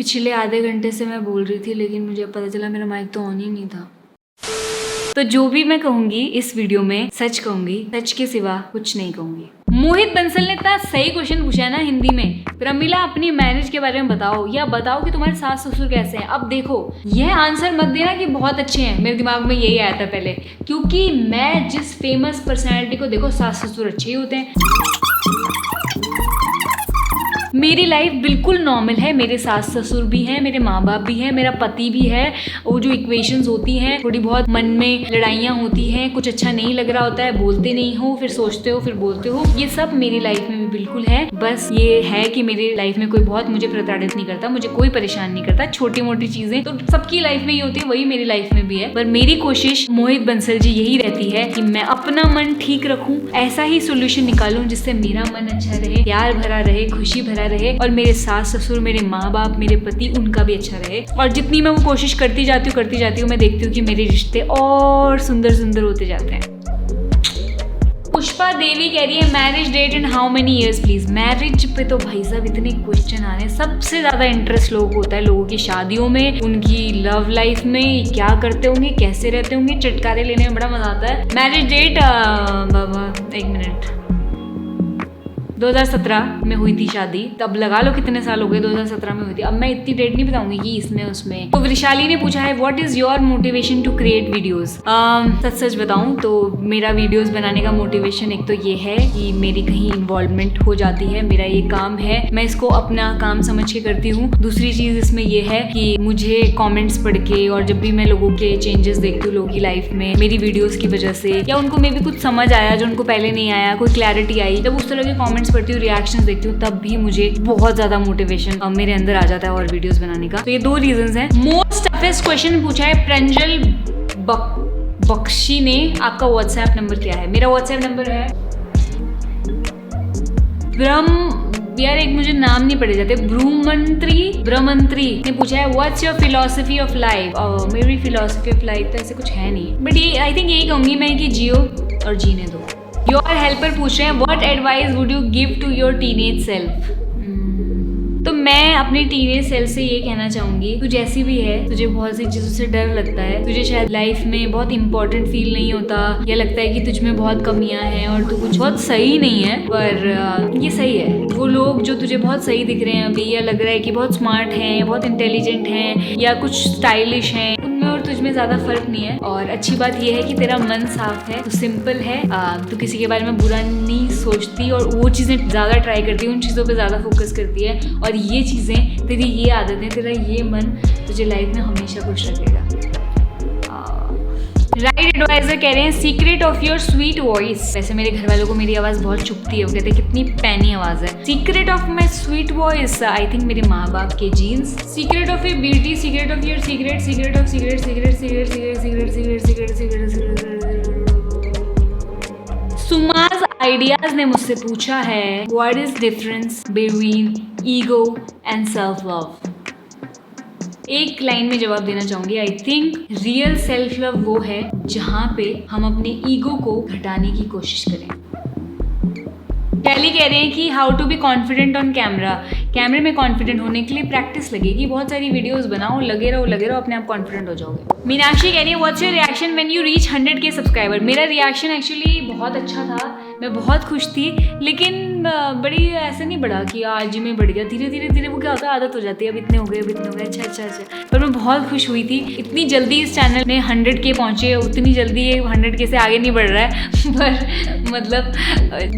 पिछले आधे घंटे से मैं बोल रही थी लेकिन मुझे पता चला मेरा माइक तो ऑन ही नहीं था। तो जो भी मैं कहूंगी इस वीडियो में सच कहूंगी, सच के सिवा कुछ नहीं कहूंगी। मोहित बंसल ने इतना सही क्वेश्चन पूछा है ना हिंदी में, प्रमिला अपनी मैरिज के बारे में बताओ या बताओ कि तुम्हारे सास ससुर कैसे हैं। अब देखो यह आंसर मत देना कि बहुत अच्छे हैं, मेरे दिमाग में यही आया था पहले, क्योंकि मैं जिस फेमस पर्सनैलिटी को देखो सास ससुर अच्छे ही होते हैं। मेरी लाइफ बिल्कुल नॉर्मल है, मेरे सास ससुर भी हैं, मेरे माँ बाप भी हैं, मेरा पति भी है। वो जो इक्वेशंस होती हैं, थोड़ी बहुत मन में लड़ाइयाँ होती हैं, कुछ अच्छा नहीं लग रहा होता है, बोलते नहीं हो, फिर सोचते हो, फिर बोलते हो, ये सब मेरी लाइफ में भी बिल्कुल है। बस ये है कि मेरी लाइफ में कोई बहुत मुझे प्रताड़ित नहीं करता, मुझे कोई परेशान नहीं करता। छोटी मोटी चीजें तो सबकी लाइफ में ही होती है, वही मेरी लाइफ में भी है। पर मेरी कोशिश मोहित बंसल जी यही रहती है कि मैं अपना मन ठीक रखूं, ऐसा ही सोल्यूशन निकालूं जिससे मेरा मन अच्छा रहे, प्यार भरा रहे, खुशी भरा रहे, और मेरे सास ससुर, मेरे माँ बाप, मेरे पति, उनका भी अच्छा रहे। और जितनी मैं वो कोशिश करती जाती हूँ मैं देखती हूँ कि मेरे रिश्ते और सुंदर सुंदर होते जाते हैं। पुष्पा देवी कह रही है marriage date in how many years please. Marriage पे तो भाई साहब इतने क्वेश्चन आ रहे हैं। सबसे ज्यादा इंटरेस्ट लोगों को होता है लोगों की शादियों में, उनकी लव लाइफ में, क्या करते होंगे, कैसे रहते होंगे, चटकारे लेने में बड़ा मजा आता है। मैरिज डेट बाबा एक मिनट, 2017 में हुई थी शादी, तब लगा लो कितने साल हो गए, 2017 में हुई थी। अब मैं इतनी डेट नहीं बताऊंगी कि इसमें उसमें। तो वैशाली ने पूछा है what is your motivation to create videos. सच बताऊं तो मेरा वीडियोस बनाने का मोटिवेशन एक तो ये है कि मेरी कहीं इन्वॉल्वमेंट हो जाती है, मेरा ये काम है, मैं इसको अपना काम समझ के करती हूँ। दूसरी चीज इसमें ये है कि मुझे कॉमेंट्स पढ़ के, और जब भी मैं लोगों के चेंजेस देखती हूँ लोगों की लाइफ में मेरी वीडियोज की वजह से, या उनको मे भी कुछ समझ आया जो उनको पहले नहीं आया, कोई क्लैरिटी आई, जब उस तरह के कॉमेंट्स पढ़ती हूँ, रिएक्शंस देखती हूँ, तब भी मुझे बहुत ज्यादा मोटिवेशन मेरे अंदर आ जाता है और वीडियोस बनाने का। तो ये दो रीजंस हैं। मोस्ट टफेस्ट क्वेश्चन पूछा है प्रंजल बख्शी ने, आपका व्हाट्सएप नंबर क्या है? मेरा व्हाट्सएप नंबर है यार एक मुझे नाम नहीं पढ़े जाते, ब्रह्मंत्री ने पूछा है what's your philosophy of life. मेरी फिलोसफी ऑफ लाइफ तो ऐसे कुछ है नहीं, बट ये आई थिंक यही कहूंगी मैं कि जियो और जीने दो। योर हेल्पर पूछ रहे हैं what advice would you give to your teenage self. तो मैं अपने टीनेज सेल्फ से ये कहना चाहूंगी, तू जैसी भी है, तुझे बहुत सी चीजों से डर लगता है, तुझे शायद लाइफ में बहुत इंपॉर्टेंट फील नहीं होता, या लगता है कि तुझ में बहुत कमियां हैं और तू कुछ बहुत सही नहीं है, पर ये सही है। वो लोग जो तुझे बहुत सही दिख रहे हैं अभी, या लग रहा है कि बहुत स्मार्ट हैं, या बहुत इंटेलिजेंट हैं, या कुछ स्टाइलिश हैं, उनमें और तुझ में ज्यादा फर्क नहीं है। और अच्छी बात यह है कि तेरा मन साफ है, तू सिंपल है, तू किसी के बारे में बुरा नहीं सोचती, और वो चीजें ज्यादा ट्राई करती है, उन चीजों पे ज्यादा फोकस करती है। और ये चीजें, तेरी ये आदतें, तेरा ये मन तुझे लाइफ में हमेशा खुश रखेगा। राइट एडवाइजर कह रहे हैं secret of your sweet voice. वैसे मेरे घर वालों को मेरी आवाज बहुत चुभती है, वो कहते हैं कितनी पैनी आवाज है। Secret of my sweet voice, I think मेरे माँ बाप के genes. Secret of your beauty, secret of your secret, secret of secret, secret secret secret secret secret secret secret. सुमाज आइडियाज ने मुझसे पूछा है what is difference between ego and self love. एक लाइन में जवाब देना चाहूंगी, I think real self love वो है जहां पे हम अपने ईगो को घटाने की कोशिश करें। कैली कह रहे हैं कि how to be confident on camera. कैमरे में कॉन्फिडेंट होने के लिए प्रैक्टिस लगेगी, बहुत सारी वीडियोस बनाओ, लगे रहो, अपने आप कॉन्फिडेंट हो जाओगे। मीनाक्षी कह रही है what's your reaction when you reach 100K subscriber. मेरा रिएक्शन एक्चुअली बहुत अच्छा था, मैं बहुत खुश थी, लेकिन बड़ी ऐसे नहीं बढ़ा कि आज ही में बढ़ गया, धीरे धीरे वो क्या होता है, आदत हो जाती है, अब इतने हो गए, अच्छा। पर मैं बहुत खुश हुई थी। इतनी जल्दी इस चैनल में 100K पहुंचे, उतनी जल्दी ये 100K से आगे नहीं बढ़ रहा है पर मतलब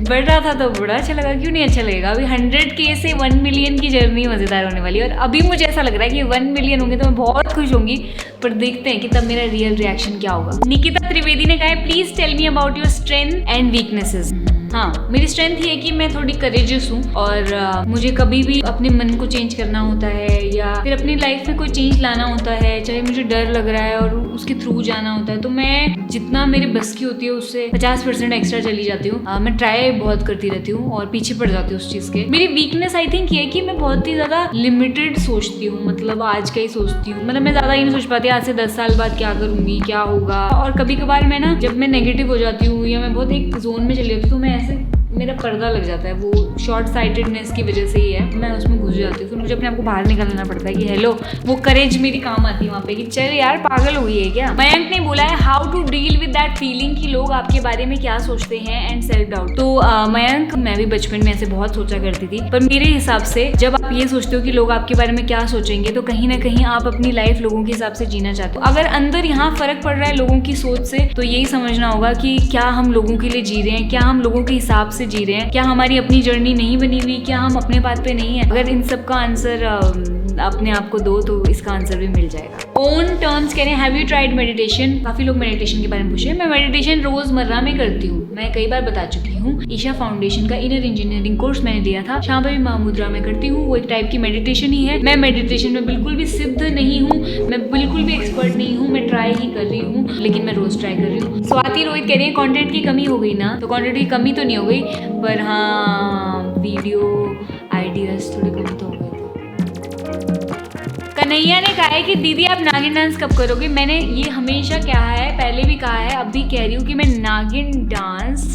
बढ़ रहा था तो बड़ा अच्छा लगा, क्यों नहीं अच्छा लगेगा। अभी 100K से 1 मिलियन की जर्नी मज़ेदार होने वाली है, और अभी मुझे ऐसा लग रहा है कि 1 मिलियन होंगे तो मैं बहुत खुश होंगी, पर देखते हैं कि तब मेरा रियल रिएक्शन क्या होगा। निकिता त्रिवेदी ने कहा है please tell me about your strength and weaknesses. हाँ, मेरी स्ट्रेंथ ये है कि मैं थोड़ी करेजियस हूँ, और मुझे कभी भी अपने मन को चेंज करना होता है, या फिर अपनी लाइफ में कोई चेंज लाना होता है, चाहे मुझे डर लग रहा है और उसके थ्रू जाना होता है, तो मैं जितना मेरे बस की होती है उससे 50% एक्स्ट्रा चली जाती हूँ। मैं ट्राई बहुत करती रहती हूँ और पीछे पड़ जाती हूँ उस चीज़ के। मेरी वीकनेस आई थिंक ये है कि मैं बहुत ही ज़्यादा लिमिटेड सोचती हूँ, मतलब आज का ही सोचती हूँ, मतलब मैं ज़्यादा ही नहीं सोच पाती आज से 10 साल बाद क्या करूँगी, क्या होगा। और कभी कभार मैं ना, जब मैं नेगेटिव हो जाती हूँ या मैं बहुत एक जोन में चली जाती हूँ, तो मैं ऐसे मेरा पर्दा लग जाता है, वो शॉर्ट साइटेडनेस की वजह से ही है, मैं उसमें घुस जाती हूँ। फिर मुझे अपने आप को बाहर निकालना पड़ता है कि हेलो, वो करेज मेरी काम आती है वहाँ पे कि चल यार पागल हो गई है क्या। मयंक ने बोला है how to deal with that feeling कि लोग आपके बारे में क्या सोचते हैं एंड सेल्फ डाउट। तो मयंक, मैं भी बचपन में ऐसे बहुत सोचा करती थी, पर मेरे हिसाब से जब आप ये सोचते हो कि लोग आपके बारे में क्या सोचेंगे, तो कहीं ना कहीं आप अपनी लाइफ लोगों के हिसाब से जीना चाहते हो। अगर अंदर यहाँ फर्क पड़ रहा है लोगों की सोच से, तो यही समझना होगा कि क्या हम लोगों के लिए जी रहे हैं, क्या हम लोगों के हिसाब से जी रहे हैं, क्या हमारी अपनी जर्नी नहीं बनी हुई, क्या हम अपने बात पे नहीं है। अगर इन सब का आंसर अपने आप को दो तो इसका आंसर भी मिल जाएगा। ओन टर्म्स कह रहे हैं हैव यू ट्राइड मेडिटेशन। काफी लोग मेडिटेशन के बारे में पूछे। मैं मेडिटेशन रोजमर्रा में करती हूँ, मैं कई बार बता चुकी हूँ। ईशा फाउंडेशन का इनर इंजीनियरिंग कोर्स मैंने लिया था, शांभवी महामुद्रा में करती हूँ। वो एक टाइप की मेडिटेशन ही है। मैं मेडिटेशन में बिल्कुल भी सिद्ध नहीं हूँ, मैं बिल्कुल भी एक्सपर्ट नहीं हूँ, मैं ट्राई ही कर रही हूँ, लेकिन मैं रोज ट्राई कर रही हूँ। स्वाति रोहित कह रही है कंटेंट की कमी हो गई ना, तो कंटेंट की कमी तो नहीं हो गई, पर हाँ वीडियो आइडियाज थोड़ी कम तो हो गई। कन्हैया ने कहा है कि दीदी आप नागिन डांस कब करोगे। मैंने ये हमेशा कहा है, पहले भी कहा है, अब भी कह रही हूँ कि मैं नागिन डांस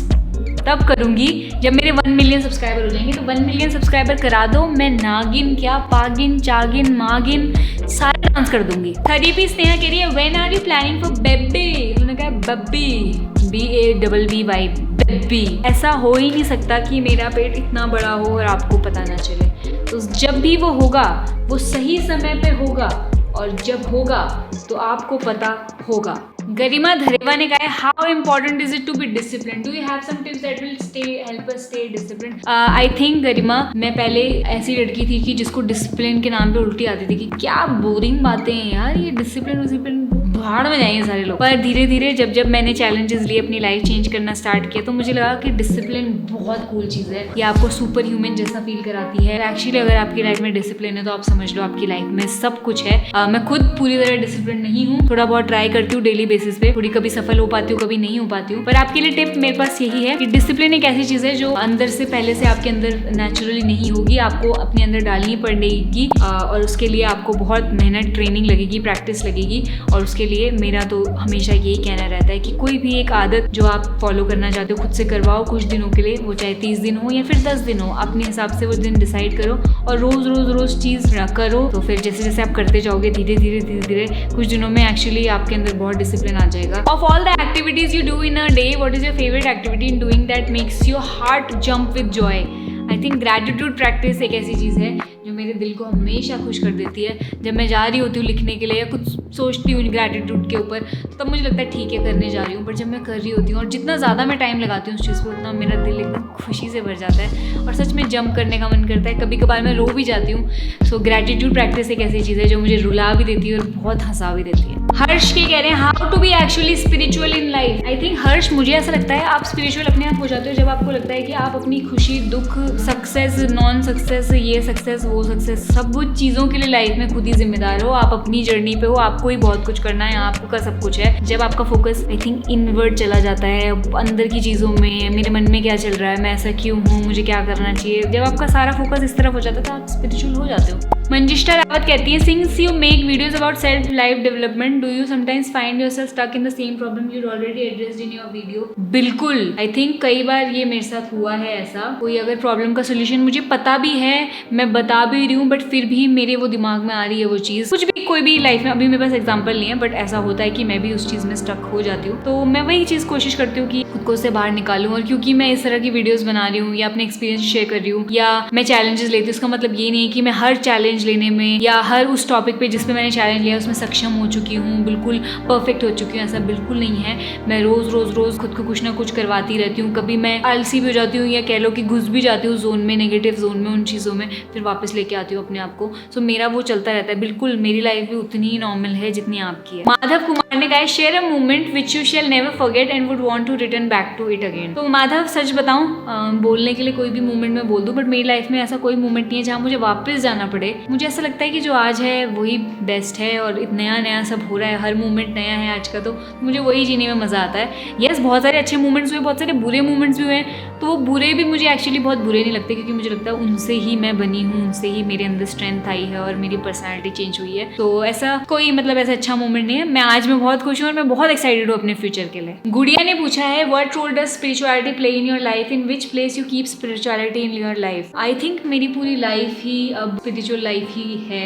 तब करूंगी जब मेरे 1 मिलियन सब्सक्राइबर हो जाएंगे। तो 1 मिलियन सब्सक्राइबर करा दो, मैं नागिन क्या पागिन चागिन मागिन सारे डांस कर दूंगी। थरीपी स्नेहा कह रही है when are you planning for baby. उन्होंने कहा बब्बी, BABBY बेबी। ऐसा हो ही नहीं सकता कि मेरा पेट इतना बड़ा हो और आपको पता ना चले। तो जब भी वो होगा वो सही समय पे होगा, और जब होगा तो आपको पता होगा। गरिमा धरेवा ने कहा है how important is it to be discipline, do you have some tips that will help us stay discipline. I think Garima, मैं पहले ऐसी लड़की थी कि जिसको डिसिप्लिन के नाम पे उल्टी आती थी कि क्या बोरिंग बातें हैं यार, ये डिसिप्लिन भाड़ में जाएंगे सारे लोग। पर धीरे धीरे जब मैंने चैलेंजेस लिए, अपनी लाइफ चेंज करना स्टार्ट किया, तो मुझे लगा कि डिसिप्लिन बहुत कूल चीज़ है। ये आपको सुपर ह्यूमन जैसा फील कराती है। एक्चुअली अगर आपकी लाइफ में डिसिप्लिन है तो आप समझ लो आपकी लाइफ में सब कुछ है। मैं खुद पूरी तरह डिसिप्लिन नहीं हूँ, थोड़ा बहुत ट्राई करती हूँ डेली बेसिस पे, थोड़ी कभी सफल हो पाती हूँ, कभी नहीं हो पाती हूँ। पर आपके लिए टिप मेरे पास यही है कि डिसिप्लिन एक ऐसी चीज़ है जो अंदर से पहले से आपके अंदर नेचुरली नहीं होगी, आपको अपने अंदर डालनी पड़ेगी, और उसके लिए आपको बहुत मेहनत, ट्रेनिंग लगेगी, प्रैक्टिस लगेगी। और उसके लिए मेरा तो हमेशा यही कहना रहता है कि कोई भी एक आदत जो आप फॉलो करना चाहते हो खुद से करवाओ कुछ दिनों के लिए, वो चाहे 30 दिन हो या फिर 10 दिन हो, अपने हिसाब से वो दिन डिसाइड करो और रोज चीज़ करो। तो फिर जैसे जैसे आप करते जाओगे धीरे धीरे कुछ दिनों में एक्चुअली आपके अंदर बहुत डिसिप्लिन आ जाएगा। Of all the activities you do in a day, what is your favourite activity in doing that makes your heart jump with Joy. I think gratitude practice एक ऐसी चीज़ है जो मेरे दिल को हमेशा खुश कर देती है। जब मैं जा रही होती हूँ लिखने के लिए या कुछ सोचती हूँ ग्रैटिट्यूड के ऊपर, तब मुझे लगता है ठीक है करने जा रही हूँ। पर जब मैं कर रही होती हूँ और जितना ज़्यादा मैं टाइम लगाती हूँ उस चीज़ पर, उतना मेरा दिल एकदम खुशी से भर जाता है और सच में जंप करने का मन करता है। कभी कभार मैं रो भी जाती हूँ। सो ग्रैटिट्यूड प्रैक्टिस एक ऐसी चीज़ है जो मुझे रुला भी देती है और बहुत हंसा भी देती है। हर्ष के कह रहे हैं how to be actually spiritual in life. I think Harsh, मुझे ऐसा लगता है आप स्पिरिचुअल अपने आप हो जाते हो जब आपको लगता है कि आप अपनी खुशी, दुख, सक्सेस, नॉन सक्सेस, ये सक्सेस, वो सक्सेस, सब चीज़ों के लिए लाइफ में खुद ही जिम्मेदार हो। आप अपनी जर्नी पे हो, आपको ही बहुत कुछ करना है, आपका सब कुछ है। जब आपका फोकस आई थिंक इनवर्ड चला जाता है, अंदर की चीज़ों में, मेरे मन में क्या चल रहा है, मैं ऐसा क्यों हूँ, मुझे क्या करना चाहिए, जब आपका सारा फोकस इस तरफ हो जाता है तो आप स्पिरिचुअल हो जाते हो। मंजिष्ठा रावत कहती है since you make videos about self life development, do you sometimes find yourself stuck in the same problem you already addressed in your video. बिल्कुल, आई थिंक कई बार ये मेरे साथ हुआ है ऐसा। कोई अगर प्रॉब्लम का सोल्यूशन मुझे पता भी है, मैं बता भी रही हूँ, बट फिर भी मेरे वो दिमाग में आ रही है वो चीज़, कुछ भी कोई भी लाइफ में, अभी मेरे पास एग्जाम्पल नहीं है बट ऐसा होता है कि मैं भी उस चीज़ में स्टक हो जाती हूँ। तो मैं वही चीज़ कोशिश करती हूँ कि खुद को उससे बाहर निकालूँ। और क्योंकि मैं इस तरह की वीडियोज़ बना रही हूँ या अपने एक्सपीरियंस शेयर कर रही हूँ या मैं चैलेंजेस लेती हूँ, उसका मतलब ये नहीं है कि मैं हर चैलेंज लेने में या हर उस टॉपिक पे जिस पे मैंने चैलेंज लिया उसमें सक्षम हो चुकी हूँ, बिल्कुल परफेक्ट हो चुकी हूँ। ऐसा बिल्कुल नहीं है। मैं रोज खुद को कुछ ना कुछ करवाती रहती हूँ। कभी मैं आलसी भी हो जाती हूँ या कह लो कि घुस भी जाती हूँ जोन में, नेगेटिव जोन में, उन चीज़ों में, फिर वापस लेके आती हूँ अपने आप को। सो मेरा वो चलता रहता है। बिल्कुल मेरी लाइफ भी उतनी ही नॉर्मल है जितनी आपकी है। माधव कुमार ने कहा share a moment which you shall never forget and would want to return back to it again. तो माधव, सच बताऊं, बोलने के लिए कोई भी मोमेंट मैं बोल दूं, बट मेरी लाइफ में ऐसा कोई मोमेंट नहीं है जहाँ मुझे वापस जाना पड़े। मुझे ऐसा लगता है कि जो आज है वही बेस्ट है और नया सब हो रहा है, हर मोमेंट नया है आज का, तो मुझे वही जीने में मज़ा आता है। यस, बहुत सारे अच्छे मोमेंट्स हुए, बहुत सारे बुरे मोमेंट्स भी हुए, तो वो बुरे भी मुझे एक्चुअली बहुत बुरे नहीं लगते क्योंकि मुझे लगता है उनसे ही मैं बनी हूँ, उनसे ही मेरे अंदर स्ट्रेंथ आई है और मेरी पर्सनैलिटी चेंज हुई है। तो ऐसा कोई ऐसा अच्छा मोमेंट नहीं है। मैं आज में बहुत खुश हूँ और मैं बहुत एक्साइटेड हूँ अपने फ्यूचर के लिए। गुड़िया ने पूछा है what role does spirituality play in your life? In which place you keep spirituality in your life? I think मेरी पूरी लाइफ ही अब स्पिरिचुअल लाइफ ही है।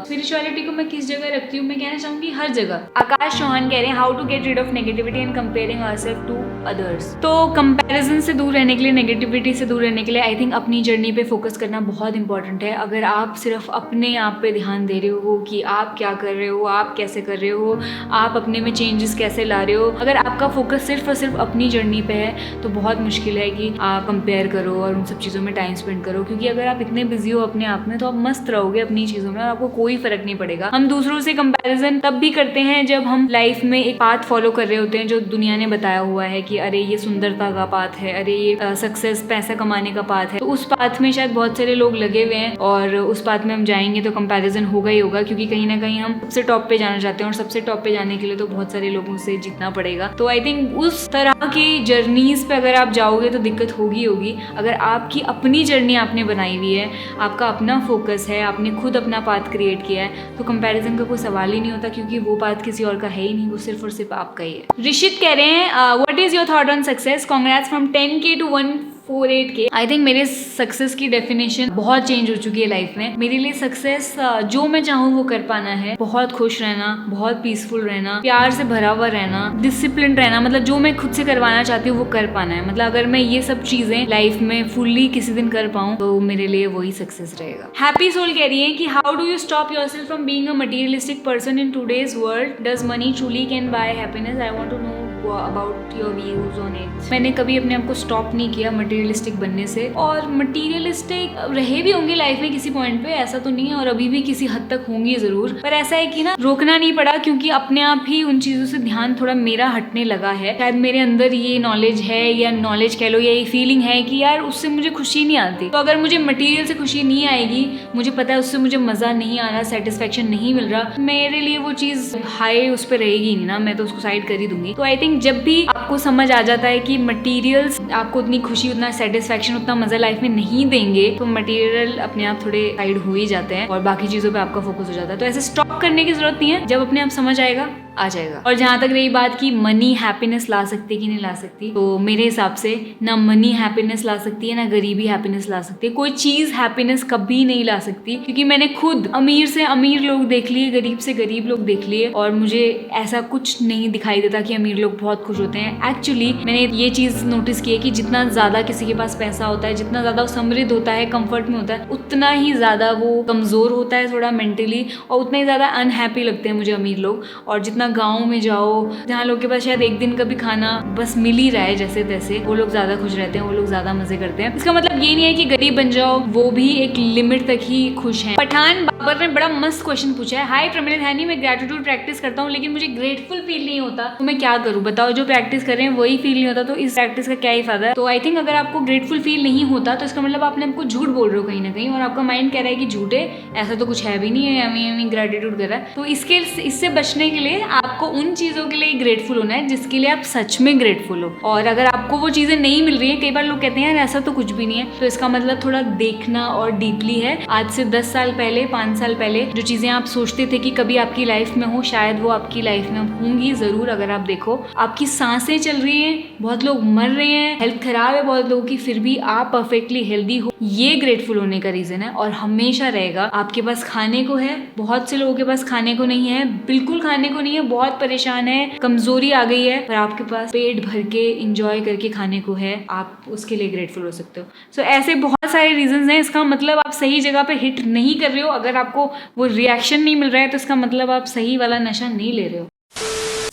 स्पिरिचुअलिटी को मैं किस जगह रखती हूँ, मैं कहना चाहूंगी हर जगह। आकाश चौहान कह रहे हैं how to get rid of negativity and comparing ourselves to others. तो कंपैरिजन से दूर रहने के लिए, नेगेटिविटी से दूर रहने के लिए आई थिंक अपनी जर्नी पे फोकस करना बहुत इंपॉर्टेंट है। अगर आप सिर्फ अपने आप पे ध्यान दे रहे हो कि आप क्या कर रहे हो, आप कैसे कर रहे हो, आप अपने में चेंजेस कैसे ला रहे हो, अगर आपका फोकस सिर्फ और सिर्फ अपनी जर्नी पे है तो बहुत मुश्किल है कि आप कंपेयर करो और उन सब चीज़ों में टाइम स्पेंड करो, क्योंकि अगर आप इतने बिजी हो अपने आप में तो आप मस्त रहोगे अपनी चीज़ों में और आपको कोई फर्क नहीं पड़ेगा। हम दूसरों से कंपैरिजन तब भी करते हैं जब हम लाइफ में एक पाथ फॉलो कर रहे होते हैं जो दुनिया ने बताया हुआ है कि अरे ये सुंदरता का पाथ है, अरे ये सक्सेस पैसा कमाने का पाथ है। तो उस पाथ में शायद बहुत सारे लोग लगे हुए हैं और उस पाथ में हम जाएंगे तो कंपैरिजन होगा ही होगा, क्योंकि कहीं ना कहीं हम सबसे टॉप पे जाना चाहते हैं और सबसे टॉप पे जाने के लिए तो बहुत सारे लोगों से जीतना पड़ेगा। तो आई थिंक उस तरह की जर्नीज पे अगर आप जाओगे तो दिक्कत होगी। अगर आपकी अपनी जर्नी आपने बनाई हुई है, आपका अपना फोकस है, आपने खुद अपना पाथ क्रिएट किया है, तो कंपैरिजन का कोई सवाल ही नहीं होता, क्योंकि वो पाथ किसी और का है ही नहीं, वो सिर्फ और सिर्फ आपका ही है। ऋषित कह रहे हैं what is your thought on success? Congrats from 10K to 148K। I think मेरे सक्सेस की डेफिनेशन बहुत चेंज हो चुकी है लाइफ में। मेरे लिए सक्सेस जो मैं चाहूँ वो कर पाना है, बहुत खुश रहना, बहुत पीसफुल रहना, प्यार से भरा हुआ रहना, डिसिप्लिन रहना, मतलब जो मैं खुद से करवाना चाहती हूँ वो कर पाना है। मतलब अगर मैं ये सब चीजें लाइफ में फुल्ली किसी दिन कर पाऊँ तो मेरे लिए वही सक्सेस रहेगा। हैप्पी सोल कह रही है कि how do you stop yourself from being a materialistic person in today's world? Does money truly can buy happiness? I want to know about your views on it. मैंने कभी अपने आप को स्टॉप नहीं किया मटेरियलिस्टिक बनने से, और मटेरियलिस्टिक रहे भी होंगे लाइफ में किसी पॉइंट पे, ऐसा तो नहीं है, और अभी भी किसी हद तक होंगी जरूर, पर ऐसा है कि ना रोकना नहीं पड़ा, क्योंकि अपने आप ही उन चीजों से ध्यान थोड़ा मेरा हटने लगा है। शायद मेरे अंदर ये नॉलेज है, या नॉलेज कह लो, या ये फीलिंग है कि यार उससे मुझे खुशी नहीं आती। तो अगर मुझे मटेरियल से खुशी नहीं आएगी, मुझे पता है उससे मुझे मजा नहीं आ रहा, सेटिस्फेक्शन नहीं मिल रहा, मेरे लिए वो चीज हाई उस पर रहेगी नहीं ना, मैं तो उसको साइड कर ही दूंगी। तो आई थिंक जब भी आपको समझ आ जाता है कि मटेरियल्स आपको उतनी खुशी, उतना सेटिस्फेक्शन, उतना मजा लाइफ में नहीं देंगे, तो मटेरियल अपने आप थोड़े साइड हो ही जाते हैं और बाकी चीजों पे आपका फोकस हो जाता है। तो ऐसे स्टॉप करने की जरूरत नहीं है, जब अपने आप समझ आएगा आ जाएगा। और जहां तक रही बात कि मनी हैप्पीनेस ला सकती है कि नहीं ला सकती, तो मेरे हिसाब से ना मनी हैप्पीनेस ला सकती है, ना गरीबी हैप्पीनेस ला सकती है। कोई चीज हैप्पीनेस कभी नहीं ला सकती, क्योंकि मैंने खुद अमीर से अमीर लोग देख लिए, गरीब से गरीब लोग देख लिए, और मुझे ऐसा कुछ नहीं दिखाई देता कि अमीर लोग बहुत खुश होते हैं। एक्चुअली मैंने ये चीज नोटिस की है कि जितना ज्यादा किसी के पास पैसा होता है, जितना ज्यादा वो समृद्ध होता है, कंफर्ट में होता है, उतना ही ज्यादा वो कमजोर होता है थोड़ा मेंटली, और उतना ही ज्यादा अनहैप्पी लगते हैं मुझे अमीर लोग। और जितना गाँव में जाओ, जहाँ लोग के पास शायद एक दिन का भी खाना बस मिल ही रहा है जैसे तैसे, वो लोग ज्यादा खुश रहते हैं, वो लोग ज्यादा मजे करते हैं। इसका मतलब ये नहीं है कि गरीब बन जाओ, वो भी एक लिमिट तक ही खुश हैं। पठान बाबर ने बड़ा मस्त क्वेश्चन पूछा है, हाय प्रमिला धैनी, मैं ग्रेटिट्यूड प्रैक्टिस करता हूँ लेकिन मुझे ग्रेटफुल फील नहीं होता, तो मैं क्या करूँ बताओ? जो प्रैक्टिस कर रहे हैं वही फील नहीं होता, तो इस प्रैक्टिस का क्या ही फायदा है? तो आई थिंक अगर आपको ग्रेटफुल फील नहीं होता तो इसका मतलब आपने आपको झूठ बोल रहे हो कहीं ना कहीं, और आपका माइंड कह रहा है कि झूठे, ऐसा तो कुछ है भी नहीं है, हमें ग्रेटिट्यूड कर रहा है। तो इससे बचने के लिए आपको उन चीजों के लिए ग्रेटफुल होना है जिसके लिए आप सच में ग्रेटफुल हो। और अगर आपको वो चीजें नहीं मिल रही है, कई बार लोग कहते हैं यार ऐसा तो कुछ भी नहीं है, तो इसका मतलब थोड़ा देखना और डीपली है। आज से 10 साल पहले, 5 साल पहले जो चीजें आप सोचते थे कि कभी आपकी लाइफ में हो, शायद वो आपकी लाइफ में होंगी जरूर। अगर आप देखो, आपकी सांसें चल रही है, बहुत लोग मर रहे हैं, हेल्थ खराब है बहुत लोगों की, फिर भी आप परफेक्टली हेल्दी हो, ये ग्रेटफुल होने का रीजन है। और हमेशा रहेगा, आपके पास खाने को है, बहुत से लोगों के पास खाने को नहीं है, बिल्कुल खाने को नहीं है, बहुत परेशान है, कमजोरी आ गई है, पर आपके पास पेट भर के एंजॉय करके खाने को है, आप उसके लिए ग्रेटफुल हो सकते हो। सो ऐसे बहुत सारे रीजंस हैं। इसका मतलब आप सही जगह पे हिट नहीं कर रहे हो। अगर आपको वो रिएक्शन नहीं मिल रहा है तो इसका मतलब आप सही वाला नशा नहीं ले रहे हो।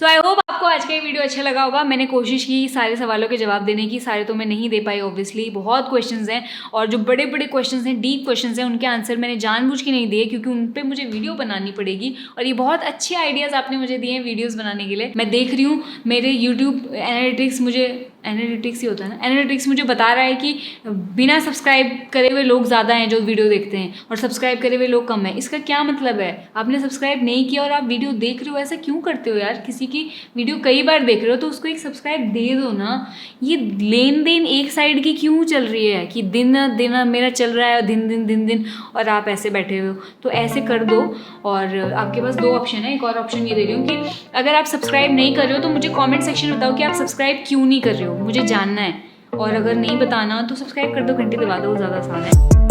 सो आई होप आपको आज का ये वीडियो अच्छा लगा होगा। मैंने कोशिश की सारे सवालों के जवाब देने की, सारे तो मैं नहीं दे पाई ऑब्वियसली, बहुत क्वेश्चंस हैं, और जो बड़े बड़े क्वेश्चंस हैं, डीप क्वेश्चंस हैं, उनके आंसर मैंने जानबूझ के नहीं दिए, क्योंकि उन पे मुझे वीडियो बनानी पड़ेगी। और ये बहुत अच्छे आइडियाज़ आपने मुझे दिए हैं वीडियोज़ बनाने के लिए। मैं देख रही हूँ मेरे यूट्यूब एनालिटिक्स ही होता है ना, एनालिटिक्स मुझे बता रहा है कि बिना सब्सक्राइब करे हुए लोग ज़्यादा हैं जो वीडियो देखते हैं, और सब्सक्राइब करे हुए लोग कम हैं। इसका क्या मतलब है? आपने सब्सक्राइब नहीं किया और आप वीडियो देख रहे हो, ऐसा क्यों करते हो यार? किसी की वीडियो कई बार देख रहे हो तो उसको एक सब्सक्राइब दे दो ना। ये लेन देन एक साइड की क्यों चल रही है कि दिन मेरा चल रहा है, दिन और आप ऐसे बैठे हुए हो? तो ऐसे कर दो। और आपके पास 2 ऑप्शन है। एक और ऑप्शन ये दे रही हूँ कि अगर आप सब्सक्राइब नहीं कर रहे हो तो मुझे कॉमेंट सेक्शन में बताओ कि आप सब्सक्राइब क्यों नहीं कर रहे हो। हो, मुझे जानना है। और अगर नहीं बताना तो सब्सक्राइब कर दो, घंटी दबा दो, ज़्यादा आसान है।